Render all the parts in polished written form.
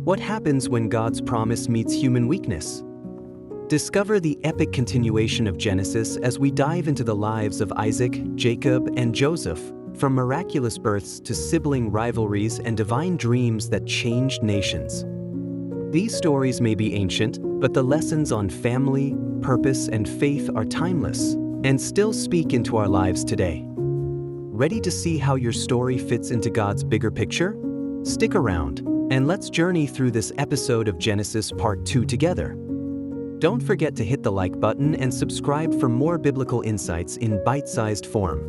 What happens when God's promise meets human weakness? Discover the epic continuation of Genesis as we dive into the lives of Isaac, Jacob, and Joseph, from miraculous births to sibling rivalries and divine dreams that changed nations. These stories may be ancient, but the lessons on family, purpose, and faith are timeless and still speak into our lives today. Ready to see how your story fits into God's bigger picture? Stick around, and let's journey through this episode of Genesis Part 2 together. Don't forget to hit the like button and subscribe for more biblical insights in bite-sized form.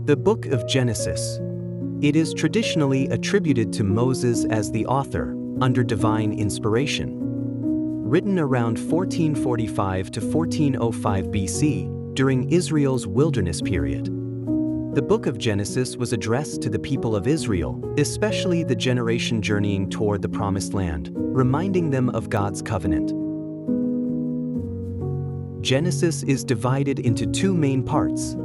The Book of Genesis. It is traditionally attributed to Moses as the author, under divine inspiration. Written around 1445 to 1405 BC, during Israel's wilderness period. The Book of Genesis was addressed to the people of Israel, especially the generation journeying toward the Promised Land, reminding them of God's covenant. Genesis is divided into two main parts.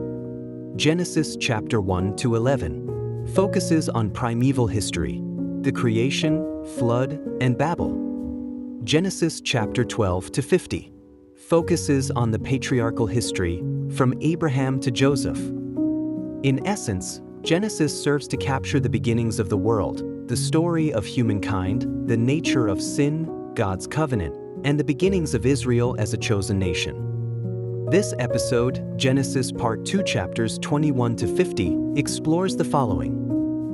Genesis chapter 1 to 11 focuses on primeval history, the creation, flood, and Babel. Genesis chapter 12 to 50 focuses on the patriarchal history from Abraham to Joseph. In essence, Genesis serves to capture the beginnings of the world, the story of humankind, the nature of sin, God's covenant, and the beginnings of Israel as a chosen nation. This episode, Genesis Part 2 chapters 21 to 50, explores the following.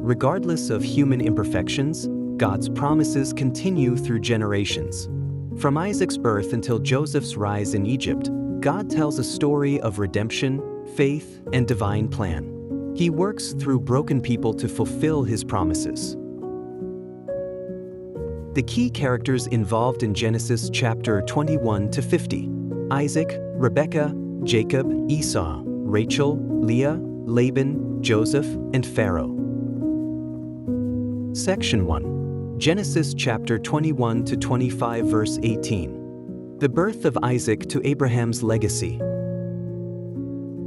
Regardless of human imperfections, God's promises continue through generations. From Isaac's birth until Joseph's rise in Egypt, God tells a story of redemption, faith, and divine plan. He works through broken people to fulfill His promises. The key characters involved in Genesis chapter 21 to 50: Isaac, Rebekah, Jacob, Esau, Rachel, Leah, Laban, Joseph, and Pharaoh. Section 1. Genesis chapter 21 to 25 verse 18. The birth of Isaac to Abraham's legacy.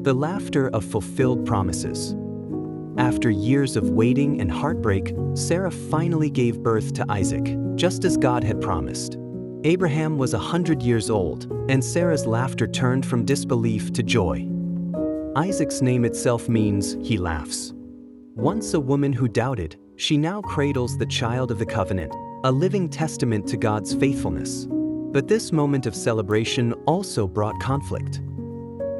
The laughter of fulfilled promises. After years of waiting and heartbreak, Sarah finally gave birth to Isaac, just as God had promised. Abraham was 100 years old, and Sarah's laughter turned from disbelief to joy. Isaac's name itself means he laughs. Once a woman who doubted, she now cradles the child of the covenant, a living testament to God's faithfulness. But this moment of celebration also brought conflict.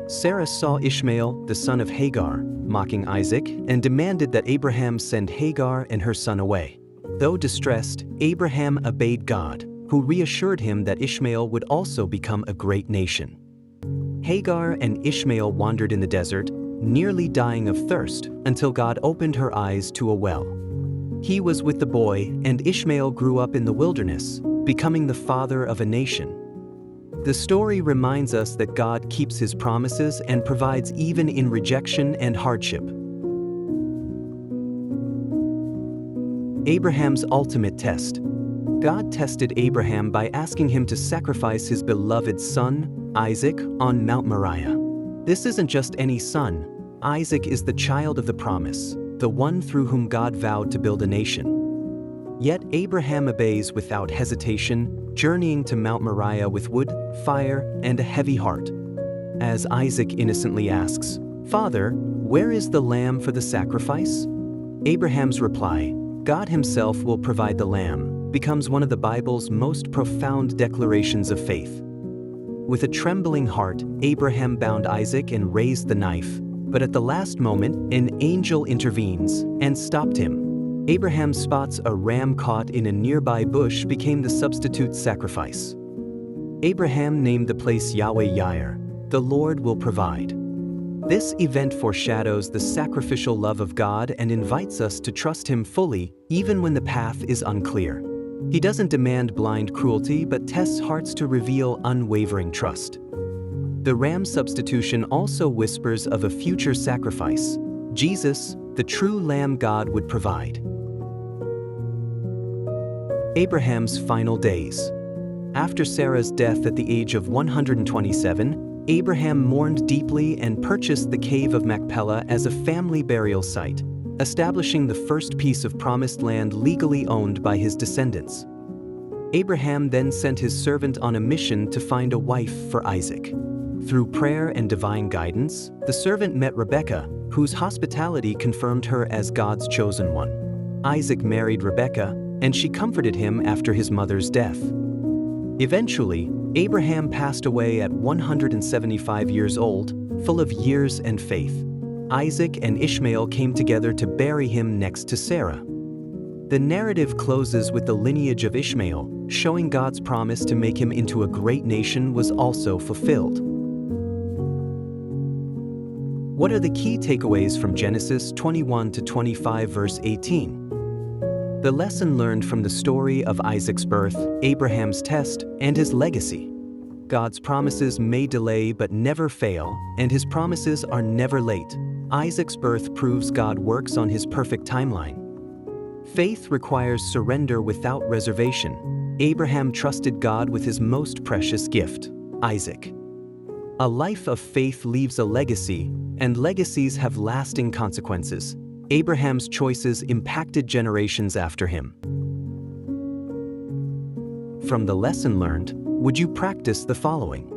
Sarah saw Ishmael, the son of Hagar, mocking Isaac, and demanded that Abraham send Hagar and her son away. Though distressed, Abraham obeyed God, who reassured him that Ishmael would also become a great nation. Hagar and Ishmael wandered in the desert, nearly dying of thirst, until God opened her eyes to a well. He was with the boy, and Ishmael grew up in the wilderness, becoming the father of a nation. The story reminds us that God keeps His promises and provides even in rejection and hardship. Abraham's ultimate test. God tested Abraham by asking him to sacrifice his beloved son, Isaac, on Mount Moriah. This isn't just any son. Isaac is the child of the promise, the one through whom God vowed to build a nation. Yet Abraham obeys without hesitation, journeying to Mount Moriah with wood, fire, and a heavy heart. As Isaac innocently asks, "Father, where is the lamb for the sacrifice?" Abraham's reply, "God Himself will provide the lamb," becomes one of the Bible's most profound declarations of faith. With a trembling heart, Abraham bound Isaac and raised the knife, but at the last moment, an angel intervenes and stopped him. Abraham spots a ram caught in a nearby bush became the substitute sacrifice. Abraham named the place Yahweh-Yireh, the Lord will provide. This event foreshadows the sacrificial love of God and invites us to trust Him fully, even when the path is unclear. He doesn't demand blind cruelty, but tests hearts to reveal unwavering trust. The ram substitution also whispers of a future sacrifice, Jesus, the true Lamb God would provide. Abraham's final days. After Sarah's death at the age of 127, Abraham mourned deeply and purchased the cave of Machpelah as a family burial site. establishing the first piece of promised land legally owned by his descendants. Abraham then sent his servant on a mission to find a wife for Isaac. Through prayer and divine guidance, the servant met Rebekah, whose hospitality confirmed her as God's chosen one. Isaac married Rebekah, and she comforted him after his mother's death. Eventually, Abraham passed away at 175 years old, full of years and faith. Isaac and Ishmael came together to bury him next to Sarah. The narrative closes with the lineage of Ishmael, showing God's promise to make him into a great nation was also fulfilled. What are the key takeaways from Genesis 21 to 25 verse 18? The lesson learned from the story of Isaac's birth, Abraham's test, and his legacy. God's promises may delay but never fail, and his promises are never late. Isaac's birth proves God works on his perfect timeline. Faith requires surrender without reservation. Abraham trusted God with his most precious gift, Isaac. A life of faith leaves a legacy, and legacies have lasting consequences. Abraham's choices impacted generations after him. From the lesson learned, would you practice the following?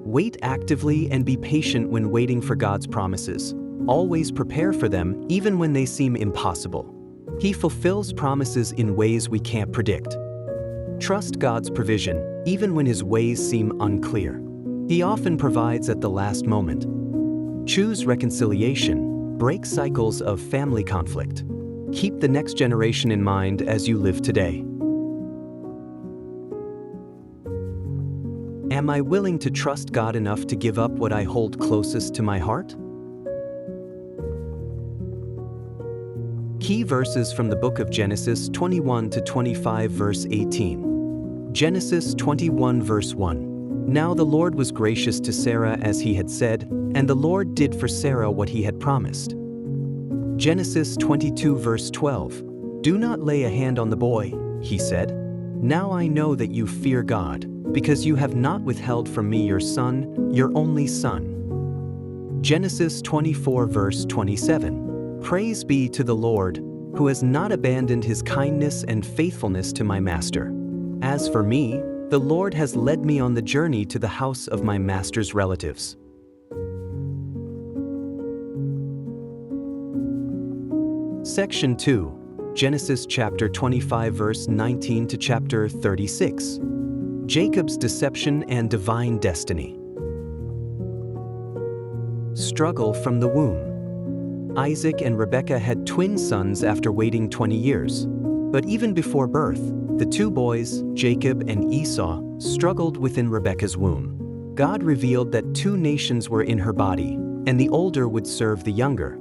Wait actively and be patient when waiting for God's promises. Always prepare for them, even when they seem impossible. He fulfills promises in ways we can't predict. Trust God's provision, even when His ways seem unclear. He often provides at the last moment. Choose reconciliation. Break cycles of family conflict. Keep the next generation in mind as you live today. Am I willing to trust God enough to give up what I hold closest to my heart? Key verses from the book of Genesis 21 to 25 verse 18. Genesis 21 verse 1. Now the Lord was gracious to Sarah as he had said, and the Lord did for Sarah what he had promised. Genesis 22 verse 12. Do not lay a hand on the boy, he said. Now I know that you fear God, because you have not withheld from me your son, your only son. Genesis 24 verse 27. Praise be to the Lord, who has not abandoned his kindness and faithfulness to my master. As for me, the Lord has led me on the journey to the house of my master's relatives. Section 2, Genesis chapter 25 verse 19 to chapter 36. Jacob's deception and divine destiny. Struggle from the womb. Isaac and Rebekah had twin sons after waiting 20 years. But even before birth, the two boys, Jacob and Esau, struggled within Rebekah's womb. God revealed that two nations were in her body, and the older would serve the younger.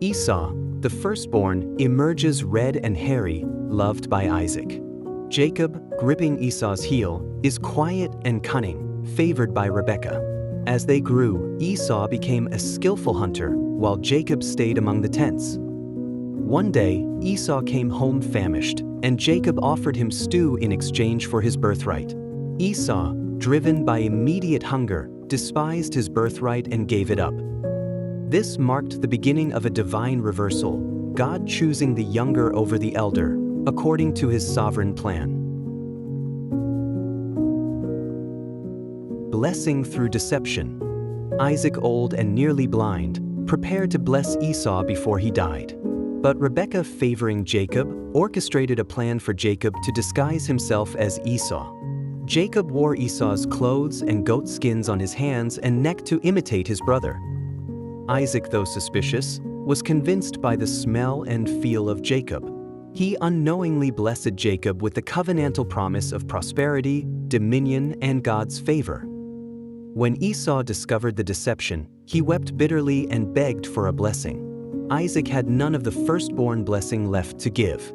Esau, the firstborn, emerges red and hairy, loved by Isaac. Jacob, gripping Esau's heel, is quiet and cunning, favored by Rebekah. As they grew, Esau became a skillful hunter, while Jacob stayed among the tents. One day, Esau came home famished, and Jacob offered him stew in exchange for his birthright. Esau, driven by immediate hunger, despised his birthright and gave it up. This marked the beginning of a divine reversal, God choosing the younger over the elder, according to his sovereign plan. Blessing through deception. Isaac, old and nearly blind, prepared to bless Esau before he died. But Rebekah, favoring Jacob, orchestrated a plan for Jacob to disguise himself as Esau. Jacob wore Esau's clothes and goat skins on his hands and neck to imitate his brother. Isaac, though suspicious, was convinced by the smell and feel of Jacob. He unknowingly blessed Jacob with the covenantal promise of prosperity, dominion, and God's favor. When Esau discovered the deception, he wept bitterly and begged for a blessing. Isaac had none of the firstborn blessing left to give.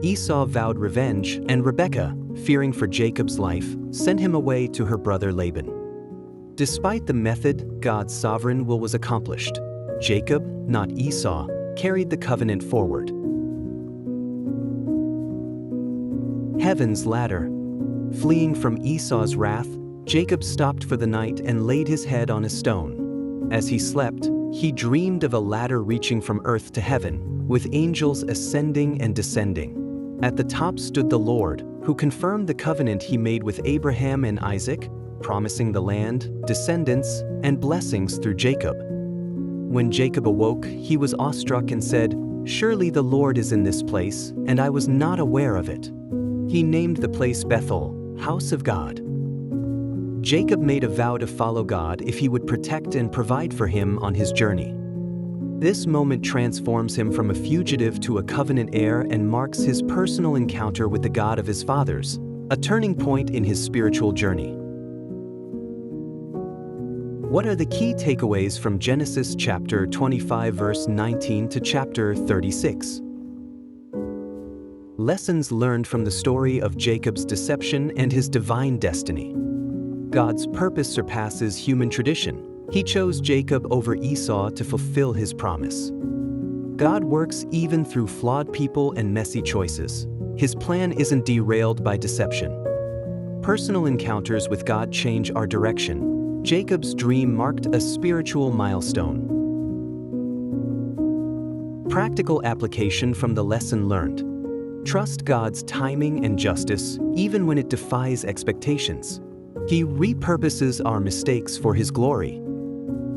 Esau vowed revenge, and Rebekah, fearing for Jacob's life, sent him away to her brother Laban. Despite the method, God's sovereign will was accomplished. Jacob, not Esau, carried the covenant forward. Heaven's ladder. Fleeing from Esau's wrath, Jacob stopped for the night and laid his head on a stone. As he slept, he dreamed of a ladder reaching from earth to heaven, with angels ascending and descending. At the top stood the Lord, who confirmed the covenant he made with Abraham and Isaac, promising the land, descendants, and blessings through Jacob. When Jacob awoke, he was awestruck and said, "Surely the Lord is in this place, and I was not aware of it." He named the place Bethel, House of God. Jacob made a vow to follow God if he would protect and provide for him on his journey. This moment transforms him from a fugitive to a covenant heir and marks his personal encounter with the God of his fathers, a turning point in his spiritual journey. What are the key takeaways from Genesis chapter 25 verse 19 to chapter 36? Lessons learned from the story of Jacob's deception and his divine destiny. God's purpose surpasses human tradition. He chose Jacob over Esau to fulfill his promise. God works even through flawed people and messy choices. His plan isn't derailed by deception. Personal encounters with God change our direction. Jacob's dream marked a spiritual milestone. Practical application from the lesson learned. Trust God's timing and justice, even when it defies expectations. He repurposes our mistakes for His glory.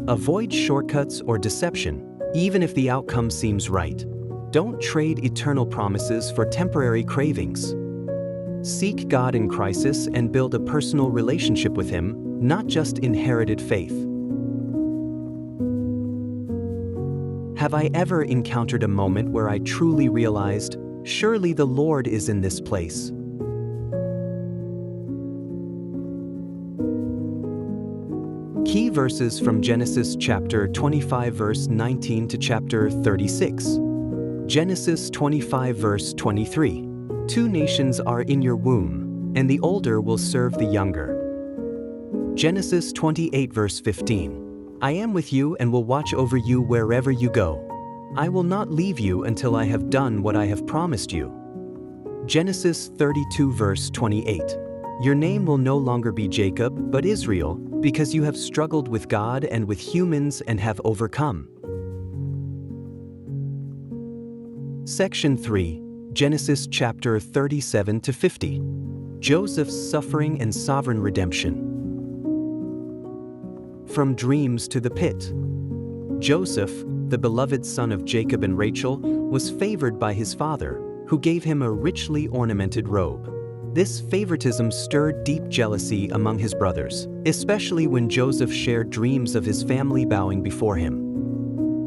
Avoid shortcuts or deception, even if the outcome seems right. Don't trade eternal promises for temporary cravings. Seek God in crisis and build a personal relationship with Him, not just inherited faith. Have I ever encountered a moment where I truly realized, surely the Lord is in this place? Key verses from Genesis chapter 25 verse 19 to chapter 36. Genesis 25 verse 23. 2 nations are in your womb, and the older will serve the younger. Genesis 28 verse 15. I am with you and will watch over you wherever you go. I will not leave you until I have done what I have promised you. Genesis 32 verse 28. Your name will no longer be Jacob, but Israel, because you have struggled with God and with humans and have overcome. Section 3, Genesis chapter 37 to 50. Joseph's suffering and sovereign redemption. From dreams to the pit. Joseph, the beloved son of Jacob and Rachel, was favored by his father, who gave him a richly ornamented robe. This favoritism stirred deep jealousy among his brothers, especially when Joseph shared dreams of his family bowing before him.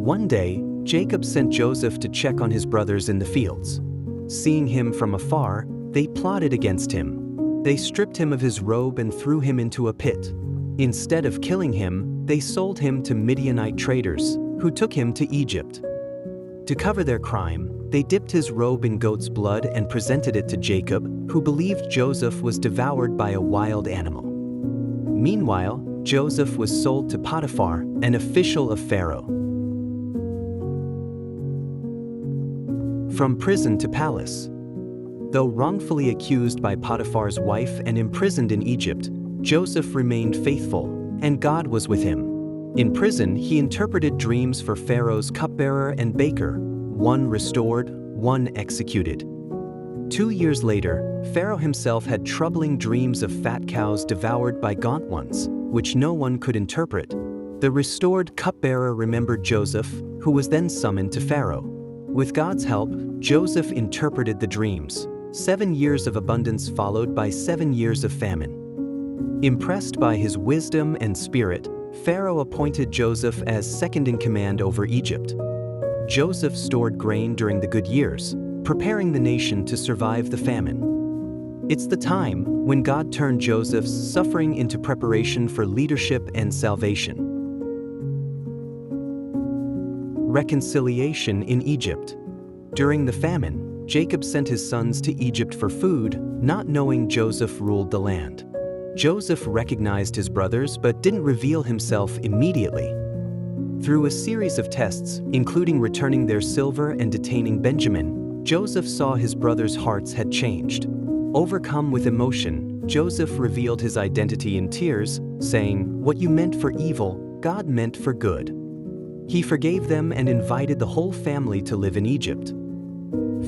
One day, Jacob sent Joseph to check on his brothers in the fields. Seeing him from afar, they plotted against him. They stripped him of his robe and threw him into a pit. Instead of killing him, they sold him to Midianite traders, who took him to Egypt. To cover their crime, they dipped his robe in goat's blood and presented it to Jacob, who believed Joseph was devoured by a wild animal. Meanwhile, Joseph was sold to Potiphar, an official of Pharaoh. From prison to palace. Though wrongfully accused by Potiphar's wife and imprisoned in Egypt, Joseph remained faithful, and God was with him. In prison, he interpreted dreams for Pharaoh's cupbearer and baker, one restored, one executed. 2 years later, Pharaoh himself had troubling dreams of fat cows devoured by gaunt ones, which no one could interpret. The restored cupbearer remembered Joseph, who was then summoned to Pharaoh. With God's help, Joseph interpreted the dreams. 7 years of abundance followed by 7 years of famine. Impressed by his wisdom and spirit, Pharaoh appointed Joseph as second in command over Egypt. Joseph stored grain during the good years, preparing the nation to survive the famine. It's the time when God turned Joseph's suffering into preparation for leadership and salvation. Reconciliation in Egypt. During the famine, Jacob sent his sons to Egypt for food, not knowing Joseph ruled the land. Joseph recognized his brothers but didn't reveal himself immediately. Through a series of tests, including returning their silver and detaining Benjamin, Joseph saw his brothers' hearts had changed. Overcome with emotion, Joseph revealed his identity in tears, saying, "What you meant for evil, God meant for good." He forgave them and invited the whole family to live in Egypt.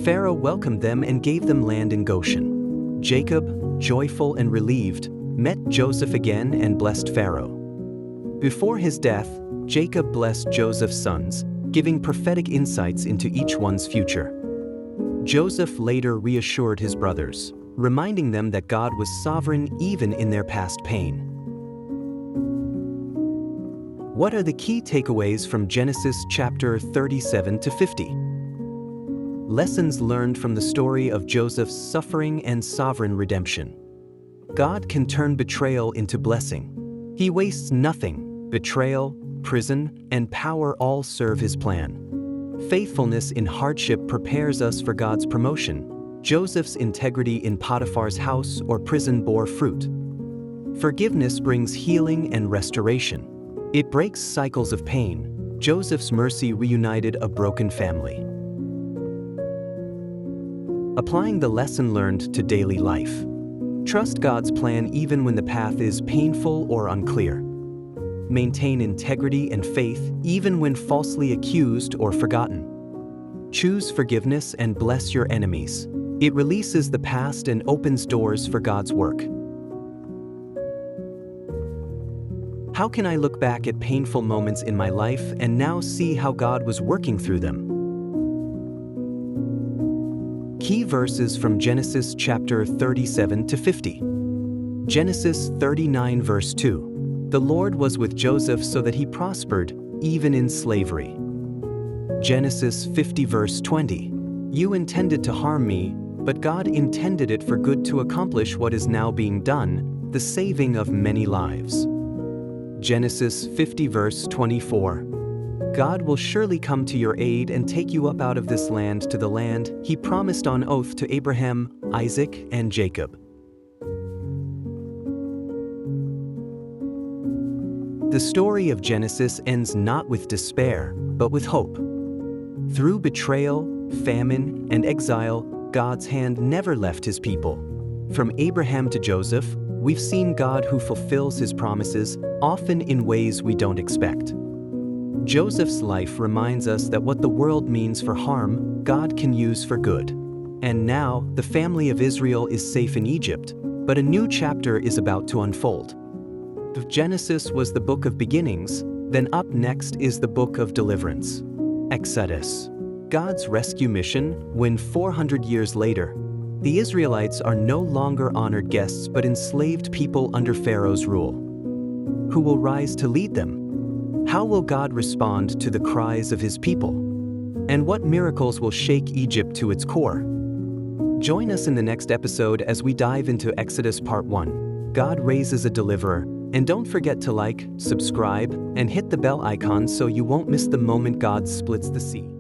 Pharaoh welcomed them and gave them land in Goshen. Jacob, joyful and relieved, met Joseph again and blessed Pharaoh. Before his death, Jacob blessed Joseph's sons, giving prophetic insights into each one's future. Joseph later reassured his brothers, reminding them that God was sovereign even in their past pain. What are the key takeaways from Genesis chapter 37 to 50? Lessons learned from the story of Joseph's suffering and sovereign redemption. God can turn betrayal into blessing. He wastes nothing. Betrayal, prison, and power all serve his plan. Faithfulness in hardship prepares us for God's promotion. Joseph's integrity in Potiphar's house or prison bore fruit. Forgiveness brings healing and restoration. It breaks cycles of pain. Joseph's mercy reunited a broken family. Applying the lesson learned to daily life. Trust God's plan even when the path is painful or unclear. Maintain integrity and faith even when falsely accused or forgotten. Choose forgiveness and bless your enemies. It releases the past and opens doors for God's work. How can I look back at painful moments in my life and now see how God was working through them? Key verses from Genesis chapter 37 to 50. Genesis 39 verse 2. The Lord was with Joseph so that he prospered, even in slavery. Genesis 50 verse 20. You intended to harm me, but God intended it for good to accomplish what is now being done, the saving of many lives. Genesis 50 verse 24. God will surely come to your aid and take you up out of this land to the land he promised on oath to Abraham, Isaac, and Jacob. The story of Genesis ends not with despair, but with hope. Through betrayal, famine, and exile, God's hand never left his people. From Abraham to Joseph, we've seen God who fulfills his promises, often in ways we don't expect. Joseph's life reminds us that what the world means for harm, God can use for good. And now, the family of Israel is safe in Egypt, but a new chapter is about to unfold. If Genesis was the book of beginnings, then up next is the book of deliverance. Exodus. God's rescue mission, when 400 years later, the Israelites are no longer honored guests but enslaved people under Pharaoh's rule. Who will rise to lead them? How will God respond to the cries of his people? And what miracles will shake Egypt to its core? Join us in the next episode as we dive into Exodus Part 1. God raises a deliverer. And don't forget to like, subscribe, and hit the bell icon so you won't miss the moment God splits the sea.